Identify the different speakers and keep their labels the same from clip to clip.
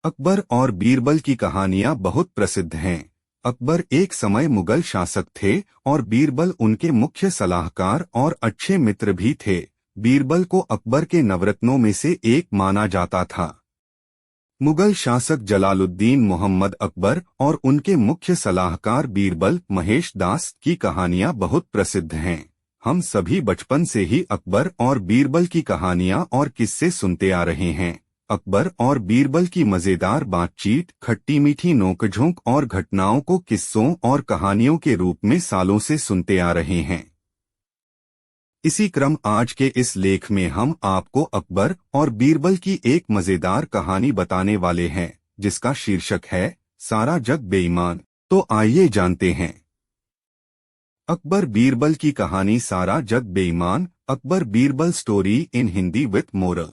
Speaker 1: अकबर और बीरबल की कहानियां बहुत प्रसिद्ध हैं। अकबर एक समय मुगल शासक थे और बीरबल उनके मुख्य सलाहकार और अच्छे मित्र भी थे। बीरबल को अकबर के नवरत्नों में से एक माना जाता था। मुगल शासक जलालुद्दीन मोहम्मद अकबर और उनके मुख्य सलाहकार बीरबल महेश दास की कहानियां बहुत प्रसिद्ध हैं। हम सभी बचपन से ही अकबर और बीरबल की कहानियां और किस्से सुनते आ रहे हैं। अकबर और बीरबल की मजेदार बातचीत, खट्टी मीठी नोकझोंक और घटनाओं को किस्सों और कहानियों के रूप में सालों से सुनते आ रहे हैं। इसी क्रम आज के इस लेख में हम आपको अकबर और बीरबल की एक मजेदार कहानी बताने वाले हैं, जिसका शीर्षक है सारा जग बेईमान। तो आइए जानते हैं अकबर बीरबल की कहानी सारा जग बेईमान। Akbar Birbal story in Hindi with moral.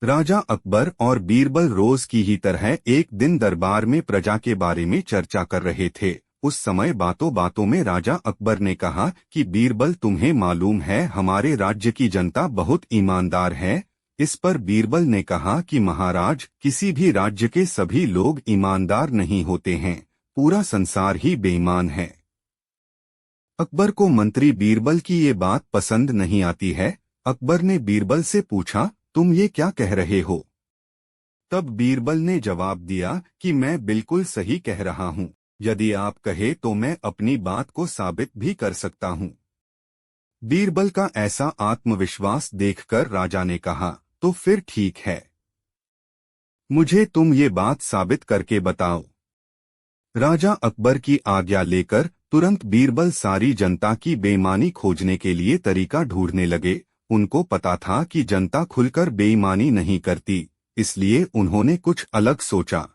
Speaker 1: राजा अकबर और बीरबल रोज की ही तरह एक दिन दरबार में प्रजा के बारे में चर्चा कर रहे थे। उस समय बातों बातों में राजा अकबर ने कहा कि बीरबल, तुम्हें मालूम है हमारे राज्य की जनता बहुत ईमानदार है। इस पर बीरबल ने कहा कि महाराज, किसी भी राज्य के सभी लोग ईमानदार नहीं होते हैं, पूरा संसार ही बेईमान है। अकबर को मंत्री बीरबल की ये बात पसंद नहीं आती है। अकबर ने बीरबल से पूछा, तुम ये क्या कह रहे हो? तब बीरबल ने जवाब दिया कि मैं बिल्कुल सही कह रहा हूँ। यदि आप कहे तो मैं अपनी बात को साबित भी कर सकता हूँ। बीरबल का ऐसा आत्मविश्वास देखकर राजा ने कहा, तो फिर ठीक है, मुझे तुम ये बात साबित करके बताओ। राजा अकबर की आज्ञा लेकर तुरंत बीरबल सारी जनता की बेईमानी खोजने के लिए तरीका ढूंढने लगे। उनको पता था कि जनता खुलकर बेईमानी नहीं करती, इसलिए उन्होंने कुछ अलग सोचा।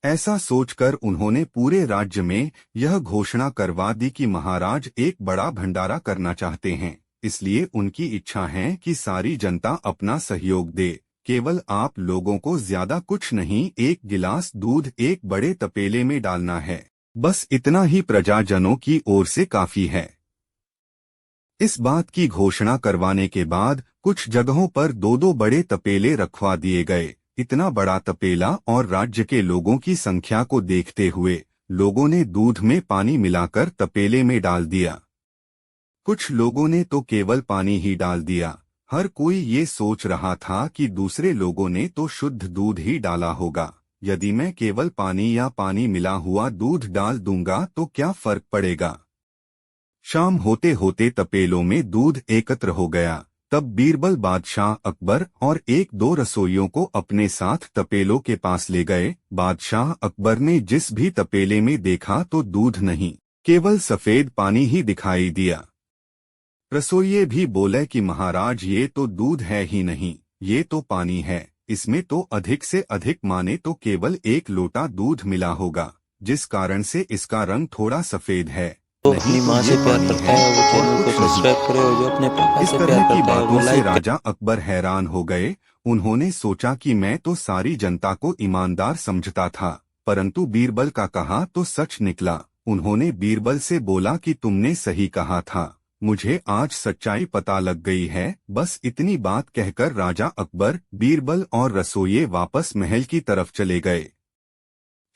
Speaker 1: ऐसा सोचकर उन्होंने पूरे राज्य में यह घोषणा करवा दी कि महाराज एक बड़ा भंडारा करना चाहते हैं, इसलिए उनकी इच्छा है कि सारी जनता अपना सहयोग दे। केवल आप लोगों को ज्यादा कुछ नहीं, एक गिलास दूध एक बड़े तपेले में डालना है, बस इतना ही प्रजाजनों की ओर से काफी है। इस बात की घोषणा करवाने के बाद कुछ जगहों पर दो दो बड़े तपेले रखवा दिए गए। इतना बड़ा तपेला और राज्य के लोगों की संख्या को देखते हुए लोगों ने दूध में पानी मिलाकर तपेले में डाल दिया। कुछ लोगों ने तो केवल पानी ही डाल दिया। हर कोई ये सोच रहा था कि दूसरे लोगों ने तो शुद्ध दूध ही डाला होगा। यदि मैं केवल पानी या पानी मिला हुआ दूध डाल दूंगा तो क्या फर्क पड़ेगा। शाम होते होते तपेलों में दूध एकत्र हो गया। तब बीरबल बादशाह अकबर और एक दो रसोइयों को अपने साथ तपेलों के पास ले गए। बादशाह अकबर ने जिस भी तपेले में देखा तो दूध नहीं, केवल सफेद पानी ही दिखाई दिया। रसोइये भी बोले कि महाराज, ये तो दूध है ही नहीं, ये तो पानी है। इसमें तो अधिक से अधिक माने तो केवल एक लोटा दूध मिला होगा, जिस कारण से इसका रंग थोड़ा सफेद है।
Speaker 2: तो
Speaker 1: नहीं
Speaker 2: अपनी
Speaker 1: तो
Speaker 2: माँ
Speaker 1: ये
Speaker 2: से प्यार
Speaker 1: पानी
Speaker 2: करता
Speaker 1: है
Speaker 2: है वो
Speaker 1: और
Speaker 2: चैनल को
Speaker 1: कुछ नहीं।
Speaker 2: सब्सक्राइब करे, और जो अपने पापा
Speaker 1: इस
Speaker 2: से
Speaker 1: तरह
Speaker 2: प्यार
Speaker 1: की
Speaker 2: करता है वो
Speaker 1: बातों से
Speaker 2: लाइक करे।
Speaker 1: राजा अकबर हैरान हो गए। उन्होंने सोचा कि मैं तो सारी जनता को ईमानदार समझता था, परंतु बीरबल का कहा तो सच निकला। उन्होंने बीरबल से बोला कि तुमने सही कहा था, मुझे आज सच्चाई पता लग गई है। बस इतनी बात कहकर राजा अकबर, बीरबल और रसोइये वापस महल की तरफ चले गए।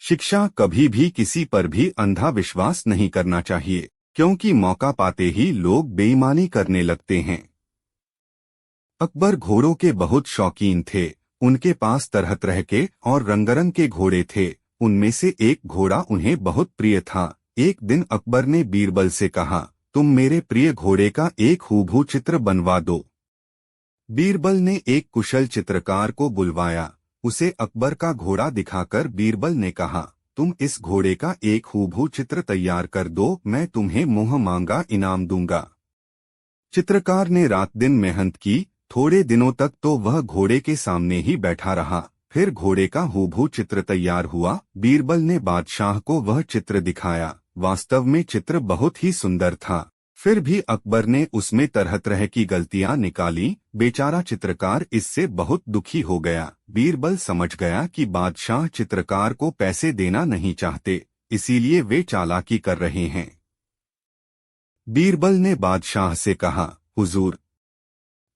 Speaker 1: शिक्षा, कभी भी किसी पर भी अंधा विश्वास नहीं करना चाहिए, क्योंकि मौका पाते ही लोग बेईमानी करने लगते हैं। अकबर घोड़ों के बहुत शौकीन थे। उनके पास तरह तरह के और रंगरंग के घोड़े थे। उनमें से एक घोड़ा उन्हें बहुत प्रिय था। एक दिन अकबर ने बीरबल से कहा, तुम मेरे प्रिय घोड़े का एक हूबहू चित्र बनवा दो। बीरबल ने एक कुशल चित्रकार को बुलवाया। उसे अकबर का घोड़ा दिखाकर बीरबल ने कहा, तुम इस घोड़े का एक हूबहू चित्र तैयार कर दो, मैं तुम्हें मुँह मांगा इनाम दूंगा। चित्रकार ने रात दिन मेहनत की। थोड़े दिनों तक तो वह घोड़े के सामने ही बैठा रहा। फिर घोड़े का हूबहू चित्र तैयार हुआ। बीरबल ने बादशाह को वह चित्र दिखाया। वास्तव में चित्र बहुत ही सुंदर था। फिर भी अकबर ने उसमें तरह तरह की गलतियां निकाली। बेचारा चित्रकार इससे बहुत दुखी हो गया। बीरबल समझ गया कि बादशाह चित्रकार को पैसे देना नहीं चाहते, इसीलिए वे चालाकी कर रहे हैं। बीरबल ने बादशाह से कहा, हुजूर,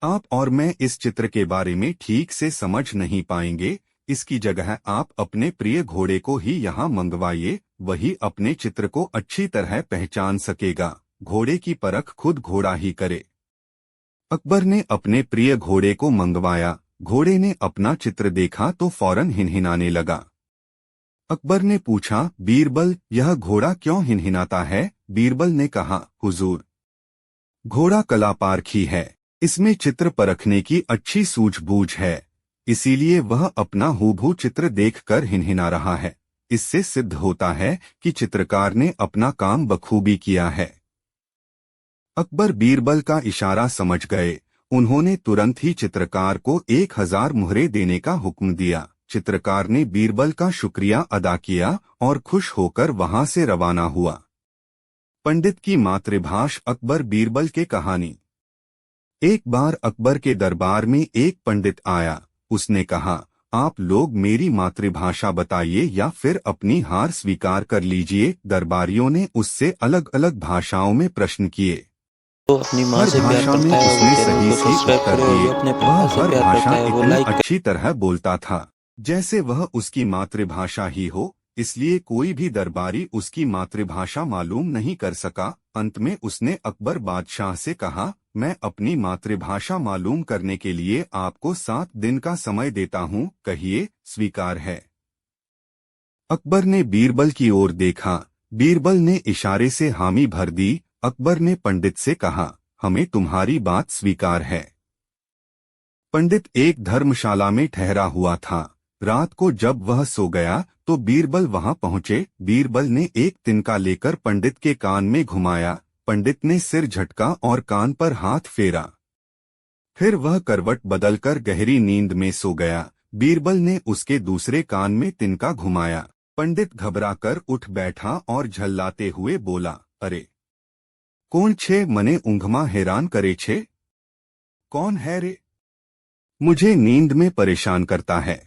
Speaker 1: आप और मैं इस चित्र के बारे में ठीक से समझ नहीं पाएंगे, इसकी जगह आप अपने प्रिय घोड़े को ही यहाँ मंगवाइए, वही अपने चित्र को अच्छी तरह पहचान सकेगा। घोड़े की परख खुद घोड़ा ही करे। अकबर ने अपने प्रिय घोड़े को मंगवाया। घोड़े ने अपना चित्र देखा तो फौरन हिनहिनाने लगा। अकबर ने पूछा, बीरबल, यह घोड़ा क्यों हिनहिनाता है? बीरबल ने कहा, हुजूर, घोड़ा कलापारखी है, इसमें चित्र परखने की अच्छी सूझबूझ है, इसीलिए वह अपना हूबहू चित्र देखकर हिनहिना रहा है। इससे सिद्ध होता है कि चित्रकार ने अपना काम बखूबी किया है। अकबर बीरबल का इशारा समझ गए। उन्होंने तुरंत ही चित्रकार को 1000 मुहरे देने का हुक्म दिया। चित्रकार ने बीरबल का शुक्रिया अदा किया और खुश होकर वहां से रवाना हुआ। पंडित की मातृभाषा। अकबर बीरबल के कहानी। एक बार अकबर के दरबार में एक पंडित आया। उसने कहा, आप लोग मेरी मातृभाषा बताइए या फिर अपनी हार स्वीकार कर लीजिए। दरबारियों ने उससे अलग अलग भाषाओं में प्रश्न किए।
Speaker 2: तो अपनी माँ
Speaker 1: हर
Speaker 2: से प्यार
Speaker 1: भाषा में
Speaker 2: करता है वो
Speaker 1: उसने
Speaker 2: चैनल
Speaker 1: सही
Speaker 2: को
Speaker 1: सही
Speaker 2: सब्सक्राइब
Speaker 1: उत्तर
Speaker 2: करो,
Speaker 1: दिए।
Speaker 2: जो अपने
Speaker 1: वह
Speaker 2: पापा से
Speaker 1: हर
Speaker 2: प्यार
Speaker 1: भाषा
Speaker 2: करता है वो
Speaker 1: इतनी
Speaker 2: लाइक
Speaker 1: अच्छी तरह बोलता था जैसे वह उसकी मातृभाषा ही हो, इसलिए कोई भी दरबारी उसकी मातृभाषा मालूम नहीं कर सका। अंत में उसने अकबर बादशाह से कहा, मैं अपनी मातृभाषा मालूम करने के लिए आपको 7 दिन का समय देता हूँ, कहिए स्वीकार है? अकबर ने बीरबल की ओर देखा। बीरबल ने इशारे से हामी भर दी। अकबर ने पंडित से कहा, हमें तुम्हारी बात स्वीकार है। पंडित एक धर्मशाला में ठहरा हुआ था। रात को जब वह सो गया तो बीरबल वहां पहुंचे। बीरबल ने एक तिनका लेकर पंडित के कान में घुमाया। पंडित ने सिर झटका और कान पर हाथ फेरा। फिर वह करवट बदलकर गहरी नींद में सो गया। बीरबल ने उसके दूसरे कान में तिनका घुमाया। पंडित घबराकर उठ बैठा और झल्लाते हुए बोला, अरे कौन छे? मने ऊंघमा हैरान करे छे? कौन है रे? मुझे नींद में परेशान करता है।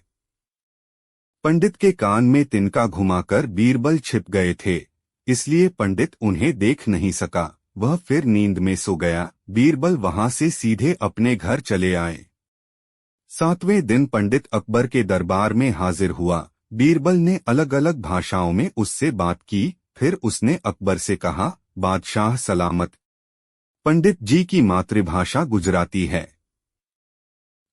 Speaker 1: पंडित के कान में तिनका घुमाकर बीरबल छिप गए थे, इसलिए पंडित उन्हें देख नहीं सका। वह फिर नींद में सो गया। बीरबल वहां से सीधे अपने घर चले आए। 7वें दिन पंडित अकबर के दरबार में हाजिर हुआ। बीरबल ने अलग अलग भाषाओं में उससे बात की। फिर उसने अकबर से कहा, बादशाह सलामत। पंडित जी की मातृभाषा गुजराती है।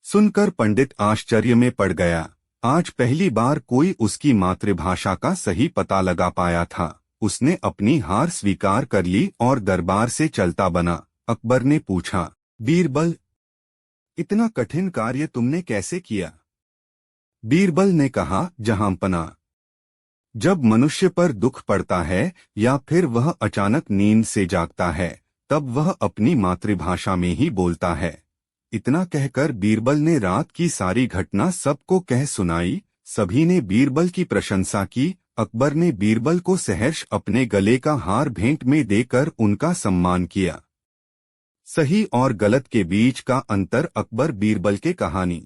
Speaker 1: सुनकर पंडित आश्चर्य में पड़ गया। आज पहली बार कोई उसकी मातृभाषा का सही पता लगा पाया था। उसने अपनी हार स्वीकार कर ली और दरबार से चलता बना। अकबर ने पूछा, बीरबल, इतना कठिन कार्य तुमने कैसे किया? बीरबल ने कहा, जहांपना, जब मनुष्य पर दुख पड़ता है या फिर वह अचानक नींद से जागता है, तब वह अपनी मातृभाषा में ही बोलता है। इतना कहकर बीरबल ने रात की सारी घटना सबको कह सुनाई। सभी ने बीरबल की प्रशंसा की। अकबर ने बीरबल को सहर्ष अपने गले का हार भेंट में देकर उनका सम्मान किया। सही और गलत के बीच का अंतर। अकबर बीरबल के कहानी।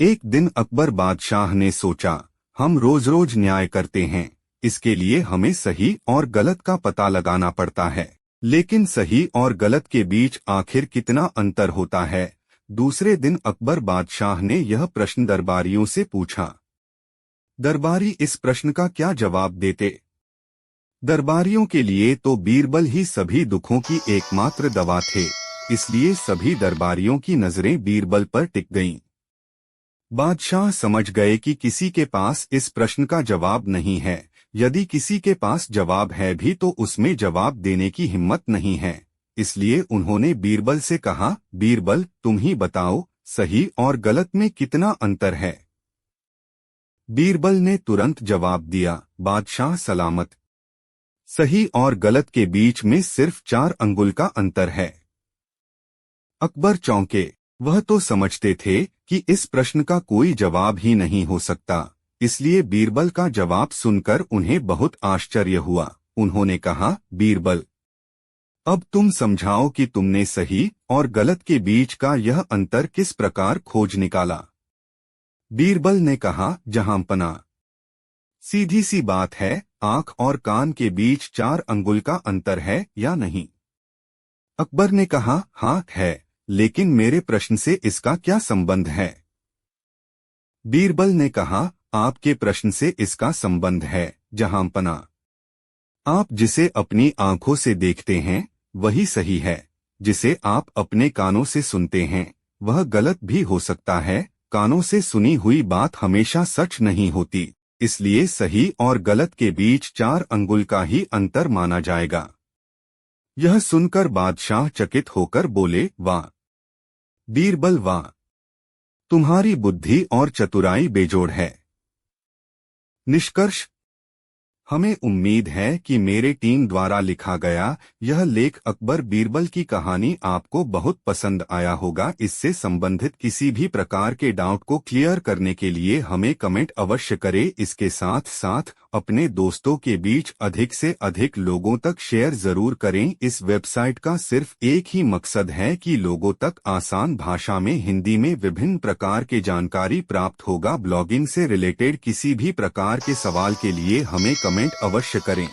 Speaker 1: एक दिन अकबर बादशाह ने सोचा, हम रोज रोज न्याय करते हैं, इसके लिए हमें सही और गलत का पता लगाना पड़ता है, लेकिन सही और गलत के बीच आखिर कितना अंतर होता है? दूसरे दिन अकबर बादशाह ने यह प्रश्न दरबारियों से पूछा। दरबारी इस प्रश्न का क्या जवाब देते? दरबारियों के लिए तो बीरबल ही सभी दुखों की एकमात्र दवा थे, इसलिए सभी दरबारियों की नजरें बीरबल पर टिक गईं। बादशाह समझ गए कि किसी के पास इस प्रश्न का जवाब नहीं है। यदि किसी के पास जवाब है भी तो उसमें जवाब देने की हिम्मत नहीं है। इसलिए उन्होंने बीरबल से कहा, बीरबल, तुम ही बताओ, सही और गलत में कितना अंतर है? बीरबल ने तुरंत जवाब दिया, बादशाह सलामत, सही और गलत के बीच में सिर्फ 4 अंगुल का अंतर है। अकबर चौंके। वह तो समझते थे कि इस प्रश्न का कोई जवाब ही नहीं हो सकता, इसलिए बीरबल का जवाब सुनकर उन्हें बहुत आश्चर्य हुआ। उन्होंने कहा, बीरबल, अब तुम समझाओ कि तुमने सही और गलत के बीच का यह अंतर किस प्रकार खोज निकाला? बीरबल ने कहा, जहांपना, सीधी सी बात है, आंख और कान के बीच 4 अंगुल का अंतर है या नहीं? अकबर ने कहा, हाँ है, लेकिन मेरे प्रश्न से इसका क्या संबंध है? बीरबल ने कहा, आपके प्रश्न से इसका संबंध है, जहांपना। आप जिसे अपनी आंखों से देखते हैं वही सही है, जिसे आप अपने कानों से सुनते हैं वह गलत भी हो सकता है। कानों से सुनी हुई बात हमेशा सच नहीं होती, इसलिए सही और गलत के बीच 4 अंगुल का ही अंतर माना जाएगा। यह सुनकर बादशाह चकित होकर बोले, वाह बीरबल वाह, तुम्हारी बुद्धि और चतुराई बेजोड़ है। निष्कर्ष, हमें उम्मीद है कि मेरे टीम द्वारा लिखा गया यह लेख अकबर बीरबल की कहानी आपको बहुत पसंद आया होगा। इससे संबंधित किसी भी प्रकार के डाउट को क्लियर करने के लिए हमें कमेंट अवश्य करें। इसके साथ साथ अपने दोस्तों के बीच अधिक से अधिक लोगों तक शेयर जरूर करें। इस वेबसाइट का सिर्फ एक ही मकसद है कि लोगों तक आसान भाषा में हिंदी में विभिन्न प्रकार के जानकारी प्राप्त होगा। ब्लॉगिंग से रिलेटेड किसी भी प्रकार के सवाल के लिए हमें कमेंट अवश्य करें।